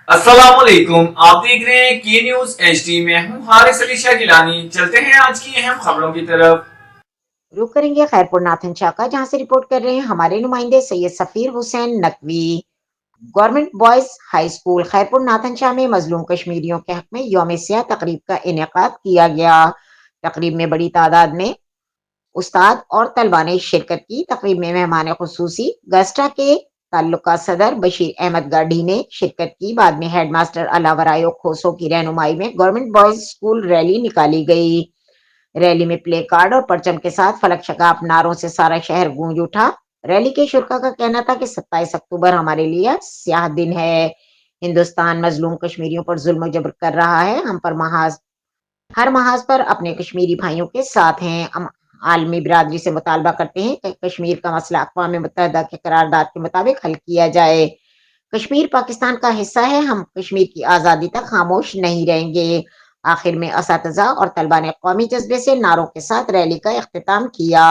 अस्सलाम वालेकुम। आप देख रहे हैं के न्यूज एचडी में हूं हारिस अली शाह गिलानी। चलते हैं आज की अहम खबरों की तरफ। रुक करेंगे खैरपुर नाथन शाह का, जहां से रिपोर्ट कर रहे हैं हमारे नुमाइंदे Syed Safeer Hussain Naqvi. Government boys high school Khairpur Nathan Shah में मजलूम कश्मीरियों के हक में यौम सियाह तकरीब का इनेकाद किया गया। तकरीब में बड़ी तादाद में उस्ताद और तलबा ने शिरकत की। तकरीब में मेहमान खुसूसी गस्टा के ताल्लुका सदर बशीर अहमद गाढ़ी ने शिरकत की। बाद में हेड मास्टर अलावरायो खोसो की रहनुमाई में गवर्नमेंट बॉयज स्कूल रैली निकाली गई। रैली में प्ले कार्ड और परचम के साथ फलक शगाफ नारों से सारा शहर गूंज उठा। रैली के शुरा का कहना था कि 27 अक्टूबर हमारे लिए स्याह दिन है। हिंदुस्तान मजलूम कश्मीरियों पर जुल्म जबर कर रहा है, हम पर महाज हर महाज पर अपने कश्मीरी भाइयों के साथ हैं। हम आलमी बिरादरी से मुतालबा करते हैं कि कश्मीर का मसला अक़वाम मुत्तहिदा के करारदाद के मुताबिक हल किया जाए। कश्मीर पाकिस्तान का हिस्सा है, हम कश्मीर की आज़ादी तक खामोश नहीं रहेंगे। आखिर में असातिज़ा और तलबा ने कौमी जज्बे से नारों के साथ रैली का इख्तिताम किया।